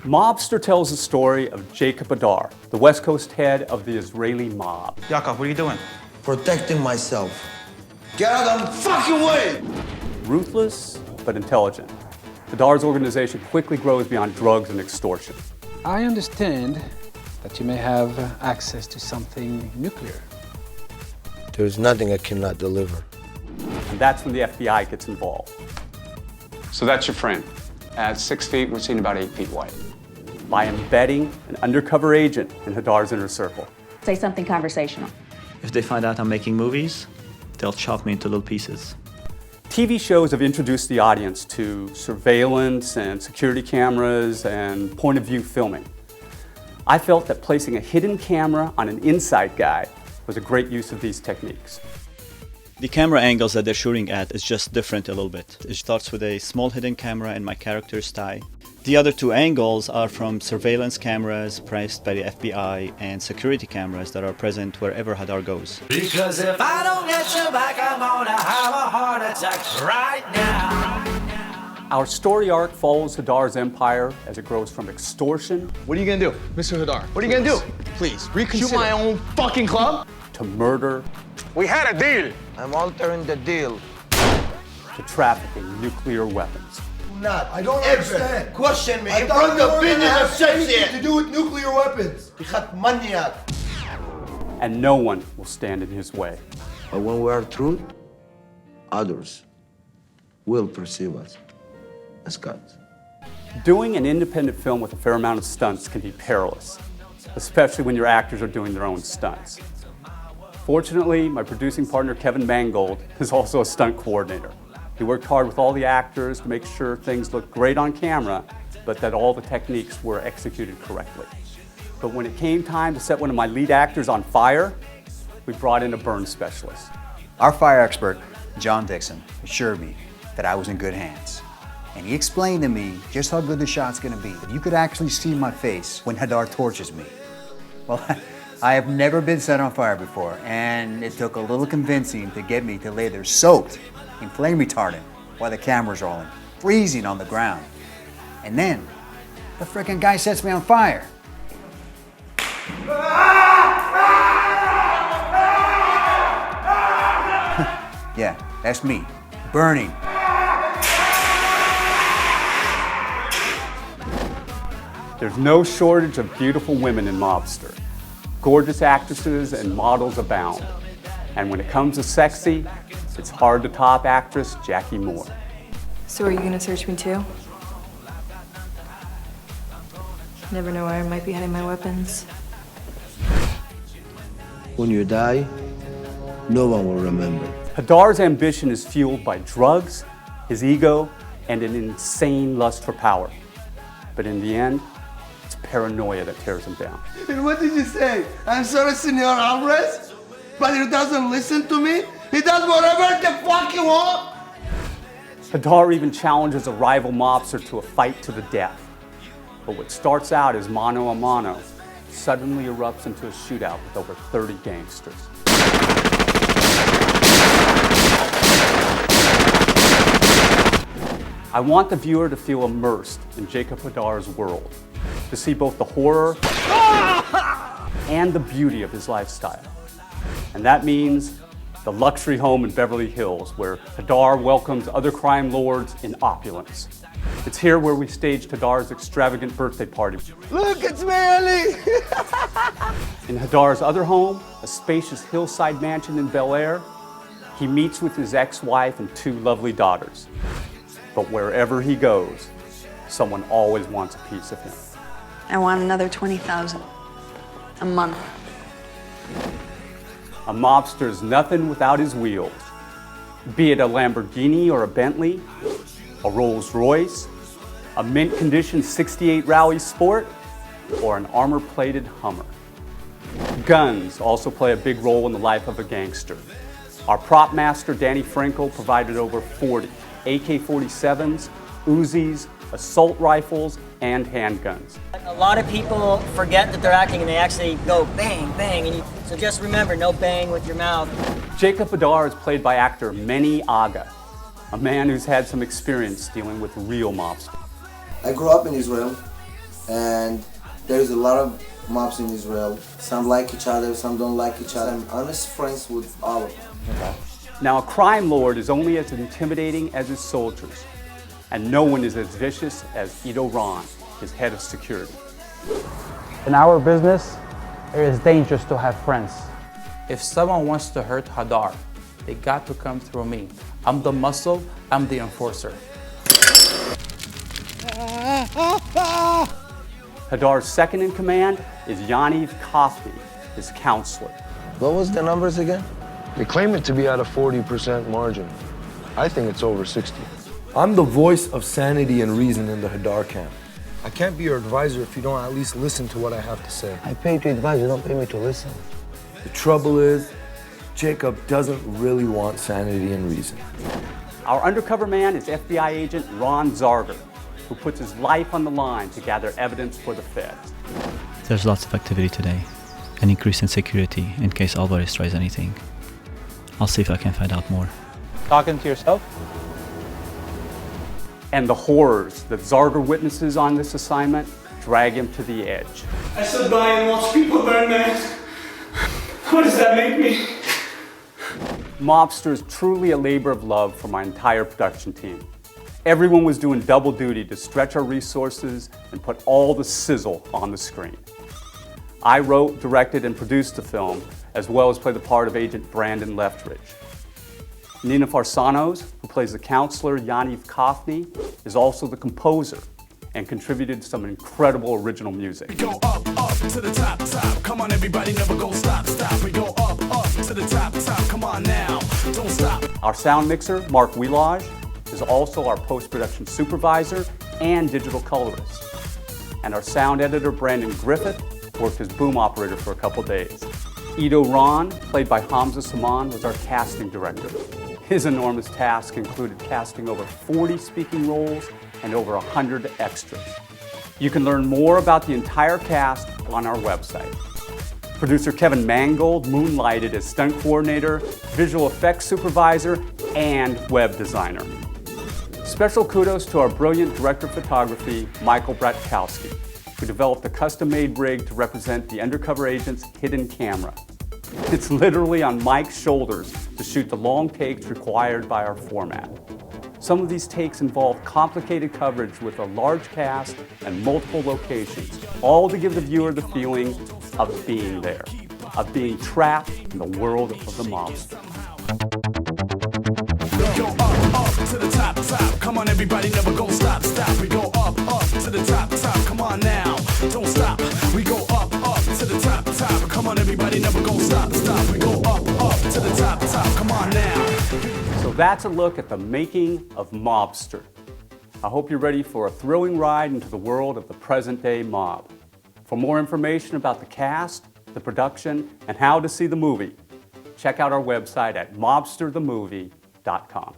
MOBSTER tells the story of Jacob Adar, the West Coast head of the Israeli mob. Yakov, what are you doing? Protecting myself. Get out of the fucking way! Ruthless, but intelligent, Adar's organization quickly grows beyond drugs and extortion. I understand that you may have access to something nuclear. There's nothing I cannot deliver. And that's when the FBI gets involved. So that's your friend. At 6 feet, we're seeing about 8 feet wide. By embedding an undercover agent in Hadar's inner circle. Say something conversational. If they find out I'm making movies, they'll chop me into little pieces. TV shows have introduced the audience to surveillance and security cameras and point-of-view filming. I felt that placing a hidden camera on an inside guy was a great use of these techniques. The camera angles that they're shooting at is just different a little bit. It starts with a small hidden camera in my character's thigh. The other two angles are from surveillance cameras placed by the FBI and security cameras that are present wherever Hadar goes. Because if I don't get you back, I'm gonna have a heart attack right now. Our story arc follows Hadar's empire as it grows from extortion. What are you gonna do, Mr. Hadar? What are you gonna do? Please, reconsider. Shoot my own fucking club? To murder. We had a deal. I'm altering the deal. To trafficking nuclear weapons. I don't understand. Question me. I thought the business has anything to do with nuclear weapons. And no one will stand in his way. But when we are truth, others will perceive us as gods. Doing an independent film with a fair amount of stunts can be perilous, especially when your actors are doing their own stunts. Fortunately, my producing partner, Kevin Mangold, is also a stunt coordinator. He worked hard with all the actors to make sure things looked great on camera, but that all the techniques were executed correctly. But when it came time to set one of my lead actors on fire, we brought in a burn specialist. Our fire expert, John Dixon, assured me that I was in good hands. And he explained to me just how good the shot's gonna be. That you could actually see my face when Hadar torches me. Well, I have never been set on fire before, and it took a little convincing to get me to lay there soaked in flame retardant while the camera's rolling, freezing on the ground. And then, the frickin' guy sets me on fire. Yeah, that's me, burning. There's no shortage of beautiful women in MOBSTER. Gorgeous actresses and models abound. And when it comes to sexy, it's hard to top actress Jackie Moore. So are you gonna search me too? Never know where I might be hiding my weapons. When you die, no one will remember. Hadar's ambition is fueled by drugs, his ego, and an insane lust for power. But in the end, it's paranoia that tears him down. And what did you say? I'm sorry, Senor Alvarez, but he doesn't listen to me? He does whatever the fuck he wants? Hadar even challenges a rival mobster to a fight to the death. But what starts out as mano a mano suddenly erupts into a shootout with over 30 gangsters. I want the viewer to feel immersed in Jacob Hadar's world, to see both the horror and the beauty of his lifestyle. And that means the luxury home in Beverly Hills, where Hadar welcomes other crime lords in opulence. It's here where we staged Hadar's extravagant birthday party. Look, it's Manny! In Hadar's other home, a spacious hillside mansion in Bel Air, he meets with his ex-wife and 2 lovely daughters. But wherever he goes, someone always wants a piece of him. I want another 20,000 a month. A mobster is nothing without his wheels. Be it a Lamborghini or a Bentley, a Rolls Royce, a mint condition 68 Rally Sport, or an armor-plated Hummer. Guns also play a big role in the life of a gangster. Our prop master, Danny Frankel, provided over 40 AK-47s, Uzis, assault rifles, and handguns. A lot of people forget that they're acting and they actually go bang, bang. So just remember, no bang with your mouth. Jacob Hadar is played by actor Meni Aga, a man who's had some experience dealing with real mobsters. I grew up in Israel, and there's a lot of mobs in Israel. Some like each other, some don't like each other. I'm honest friends with all of them. Okay. Now, a crime lord is only as intimidating as his soldiers, and no one is as vicious as Ido Ron, his head of security. In our business, it is dangerous to have friends. If someone wants to hurt Hadar, they got to come through me. I'm the muscle, I'm the enforcer. Hadar's second in command is Yaniv Kofny, his counselor. What was the numbers again? They claim it to be at a 40% margin. I think it's over 60. I'm the voice of sanity and reason in the Hadar camp. I can't be your advisor if you don't at least listen to what I have to say. I pay to advise, you don't pay me to listen. The trouble is, Jacob doesn't really want sanity and reason. Our undercover man is FBI agent Ron Zarger, who puts his life on the line to gather evidence for the feds. There's lots of activity today, an increase in security in case Alvarez tries anything. I'll see if I can find out more. Talking to yourself? And the horrors that Zarger witnesses on this assignment drag him to the edge. I stood by and watched people burn, man. What does that make me? MOBSTER is truly a labor of love for my entire production team. Everyone was doing double duty to stretch our resources and put all the sizzle on the screen. I wrote, directed, and produced the film, as well as played the part of Agent Brandon Leftridge. Nina Farsanos, who plays the counselor Yaniv Kofny, is also the composer and contributed some incredible original music. We go up, up to the top, top. Come on, everybody, never go stop, stop. We go up to the top, top. Come on now, don't stop. Our sound mixer, Mark Wheelage, is also our post-production supervisor and digital colorist. And our sound editor, Brandon Griffith, worked as boom operator for a couple days. Ido Ron, played by Hamza Saman, was our casting director. His enormous task included casting over 40 speaking roles and over 100 extras. You can learn more about the entire cast on our website. Producer Kevin Mangold moonlighted as stunt coordinator, visual effects supervisor, and web designer. Special kudos to our brilliant director of photography, Michael Bratkowski, who developed a custom-made rig to represent the undercover agent's hidden camera. It's literally on Mike's shoulders to shoot the long takes required by our format. Some of these takes involve complicated coverage with a large cast and multiple locations, all to give the viewer the feeling of being there, of being trapped in the world of the mobster. We go up to the top, top. Come on, everybody, never go stop, stop. We go up to the top, top. Come on now, don't stop. We go up to the top, top. Come on, everybody, never go stop, stop. We go up to the top, top. Come on now. So that's a look at the making of MOBSTER. I hope you're ready for a thrilling ride into the world of the present-day mob. For more information about the cast, the production, and how to see the movie, check out our website at mobsterthemovie.com.